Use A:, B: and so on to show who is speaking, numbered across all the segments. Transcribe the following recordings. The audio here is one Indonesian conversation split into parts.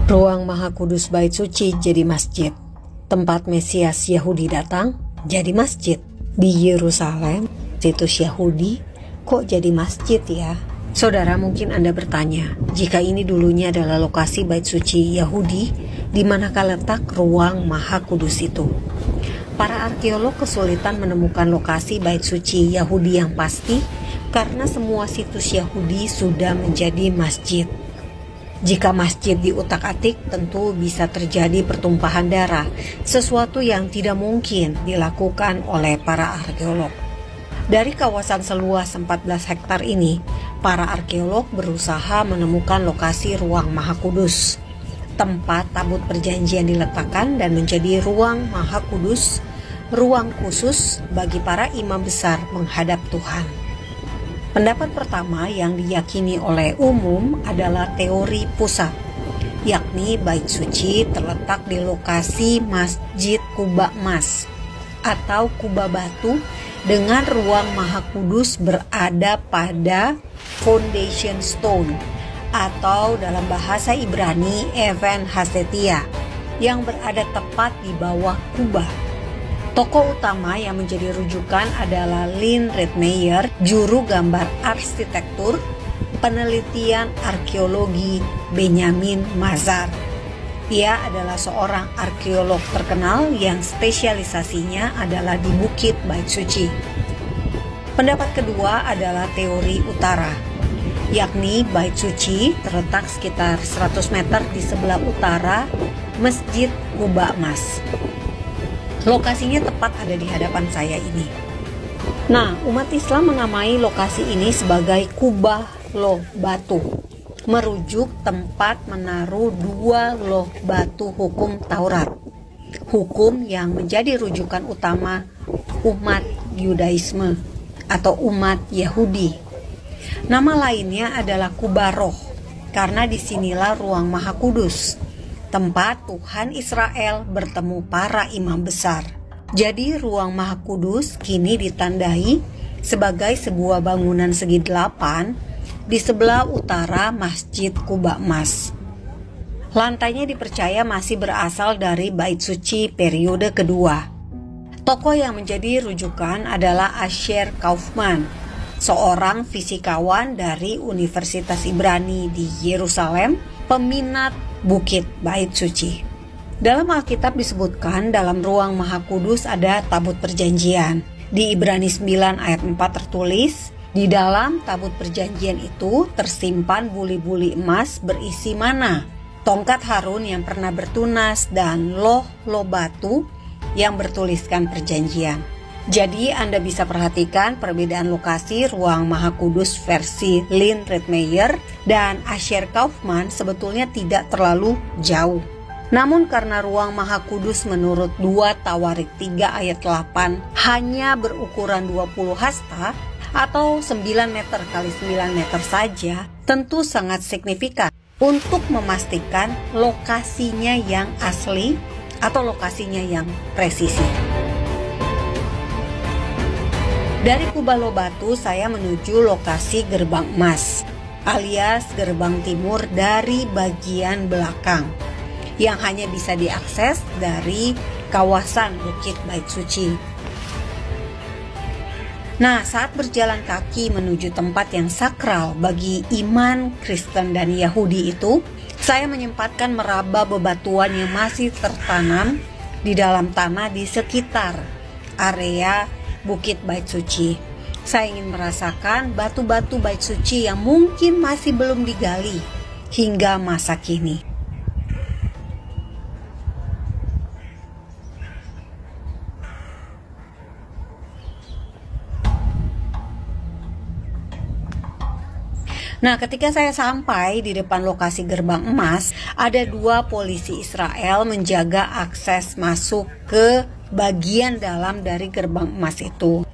A: Ruang Maha Kudus Bait Suci jadi masjid. Tempat Mesias Yahudi datang jadi masjid. Di Yerusalem, situs Yahudi, kok jadi masjid ya? Saudara, mungkin Anda bertanya, jika ini dulunya adalah lokasi Bait Suci Yahudi, di manakah letak Ruang Maha Kudus itu? Para arkeolog kesulitan menemukan lokasi Bait Suci Yahudi yang pasti karena semua situs Yahudi sudah menjadi masjid. Jika masjid diutak-atik, tentu bisa terjadi pertumpahan darah, sesuatu yang tidak mungkin dilakukan oleh para arkeolog. Dari kawasan seluas 14 hektar ini, para arkeolog berusaha menemukan lokasi Ruang Maha Kudus, tempat tabut perjanjian diletakkan dan menjadi Ruang Maha Kudus, ruang khusus bagi para imam besar menghadap Tuhan. Pendapat pertama yang diyakini oleh umum adalah teori pusat, yakni Bait Suci terletak di lokasi Masjid Kuba Emas atau Kuba Batu dengan Ruang Maha Kudus berada pada Foundation Stone atau dalam bahasa Ibrani Even Hasetia yang berada tepat di bawah Kuba. Tokoh utama yang menjadi rujukan adalah Lynn Redmeyer, juru gambar arsitektur, penelitian arkeologi Benjamin Mazar. Ia adalah seorang arkeolog terkenal yang spesialisasinya adalah di Bukit Bait Suci. Pendapat kedua adalah teori utara, yakni Bait Suci terletak sekitar 100 meter di sebelah utara Masjid Kuba Emas. Lokasinya tepat ada di hadapan saya ini. Nah, umat Islam menamai lokasi ini sebagai Kubah Loh Batu, merujuk tempat menaruh dua loh batu hukum Taurat, hukum yang menjadi rujukan utama umat Yudaisme atau umat Yahudi. Nama lainnya adalah Kubah Roh, karena disinilah Ruang Maha Kudus, tempat Tuhan Israel bertemu para imam besar. Jadi Ruang Maha Kudus kini ditandai sebagai sebuah bangunan segi 8 di sebelah utara Masjid Kuba Emas. Lantainya dipercaya masih berasal dari Bait Suci periode kedua. Tokoh yang menjadi rujukan adalah Asher Kaufman, seorang fisikawan dari Universitas Ibrani di Yerusalem, peminat Bukit Bait Suci. Dalam Alkitab disebutkan dalam Ruang Maha Kudus ada tabut perjanjian. Di Ibrani 9 ayat 4 tertulis, di dalam tabut perjanjian itu tersimpan buli-buli emas berisi mana, tongkat Harun yang pernah bertunas, dan loh-loh batu yang bertuliskan perjanjian. Jadi Anda bisa perhatikan perbedaan lokasi Ruang Maha Kudus versi Lynn Redmeyer dan Asher Kaufman sebetulnya tidak terlalu jauh. Namun karena Ruang Maha Kudus menurut 2 Tawarik 3 ayat 8 hanya berukuran 20 hasta atau 9 meter kali 9 meter saja, tentu sangat signifikan untuk memastikan lokasinya yang asli atau lokasinya yang presisi. Dari Kubah Loh Batu saya menuju lokasi Gerbang Emas alias gerbang timur dari bagian belakang yang hanya bisa diakses dari kawasan Bukit Bait Suci. Nah, saat berjalan kaki menuju tempat yang sakral bagi iman Kristen dan Yahudi itu, saya menyempatkan meraba bebatuan yang masih tertanam di dalam tanah di sekitar area Bukit Bait Suci. Saya ingin merasakan batu-batu Bait Suci yang mungkin masih belum digali hingga masa kini. Nah, ketika saya sampai di depan lokasi Gerbang Emas, ada 2 polisi Israel menjaga akses masuk ke bagian dalam dari Gerbang Emas itu.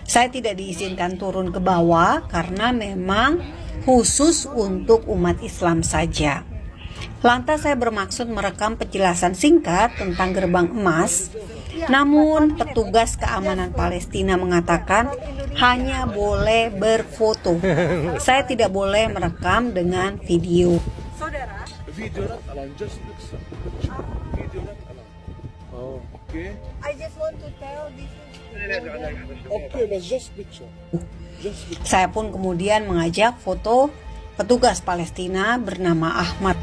A: Saya tidak diizinkan turun ke bawah karena memang khusus untuk umat Islam saja. Lantas saya bermaksud merekam penjelasan singkat tentang Gerbang Emas, namun petugas keamanan Palestina mengatakan hanya boleh berfoto. Saya tidak boleh merekam dengan video.
B: Saudara, Video not allowed, just picture. Video not allowed. Oh, okay.
A: I just want to tell this is
B: Okay, but just picture. Just picture.
A: Saya pun kemudian mengajak foto petugas Palestina bernama Ahmad.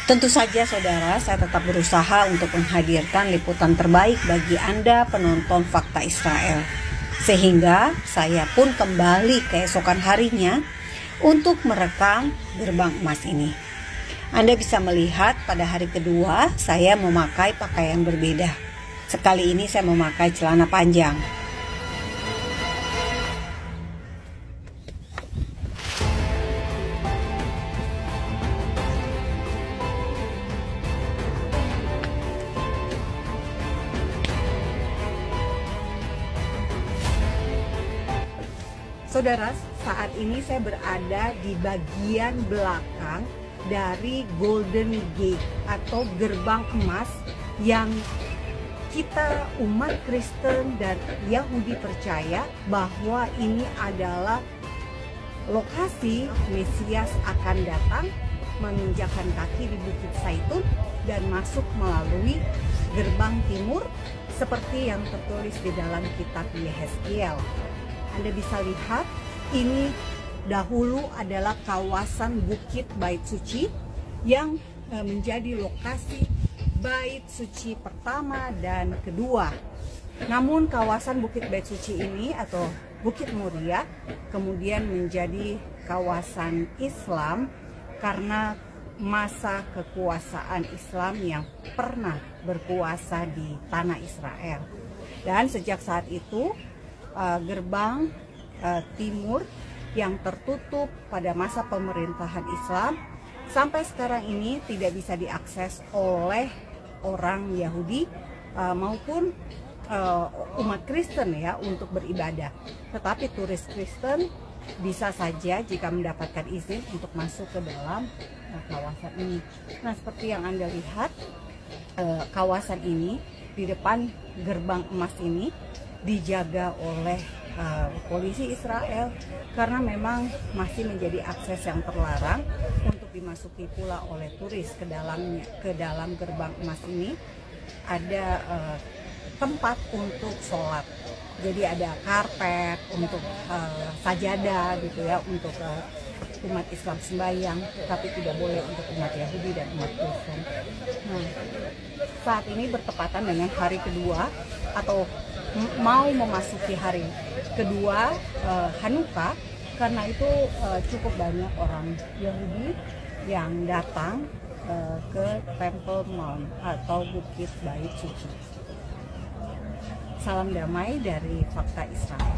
A: Tentu saja saudara, saya tetap berusaha untuk menghadirkan liputan terbaik bagi Anda penonton Fakta Israel. Sehingga saya pun kembali keesokan harinya untuk merekam gerbang emas ini. Anda bisa melihat pada hari kedua saya memakai pakaian berbeda. Sekali ini saya memakai celana panjang. Saudara, saat ini saya berada di bagian belakang dari Golden Gate atau gerbang emas yang kita umat Kristen dan Yahudi percaya bahwa ini adalah lokasi Mesias akan datang, menginjakkan kaki di Bukit Zaitun dan masuk melalui gerbang timur seperti yang tertulis di dalam kitab Yehezkiel. Anda bisa lihat ini dahulu adalah kawasan Bukit Bait Suci yang menjadi lokasi Bait Suci pertama dan kedua. Namun kawasan Bukit Bait Suci ini atau Bukit Muria kemudian menjadi kawasan Islam karena masa kekuasaan Islam yang pernah berkuasa di tanah Israel. Dan sejak saat itu gerbang timur yang tertutup pada masa pemerintahan Islam sampai sekarang ini tidak bisa diakses oleh orang Yahudi maupun umat Kristen ya untuk beribadah. Tetapi turis Kristen bisa saja jika mendapatkan izin untuk masuk ke dalam kawasan ini. Nah, seperti yang Anda lihat, kawasan ini di depan gerbang emas ini dijaga oleh polisi Israel karena memang masih menjadi akses yang terlarang untuk dimasuki pula oleh turis ke dalam gerbang emas ini. Ada tempat untuk sholat, jadi ada karpet untuk sajadah gitu ya untuk umat Islam sembahyang, tapi tidak boleh untuk umat Yahudi dan umat Kristen. Nah, saat ini bertepatan dengan hari kedua atau mau memasuki hari kedua Hanukkah, karena itu cukup banyak orang Yahudi yang datang ke Temple Mount atau Bukit Bait Suci. Salam damai dari Fakta Israel.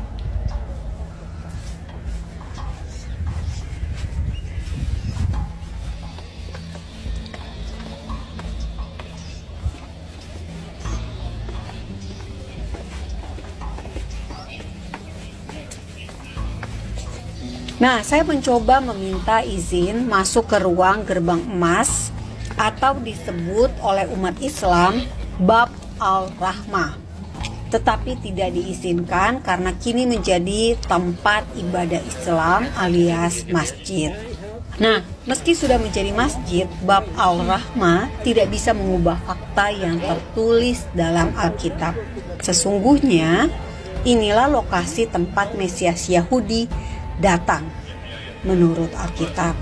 A: Nah, saya mencoba meminta izin masuk ke ruang gerbang emas atau disebut oleh umat Islam Bab Al-Rahmah. Tetapi tidak diizinkan karena kini menjadi tempat ibadah Islam alias masjid. Nah, meski sudah menjadi masjid, Bab Al-Rahmah tidak bisa mengubah fakta yang tertulis dalam Alkitab. Sesungguhnya, inilah lokasi tempat Mesias Yahudi datang menurut Alkitab.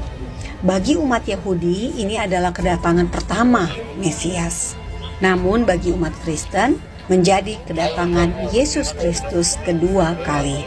A: Bagi umat Yahudi ini adalah kedatangan pertama Mesias. Namun bagi umat Kristen menjadi kedatangan Yesus Kristus kedua kali.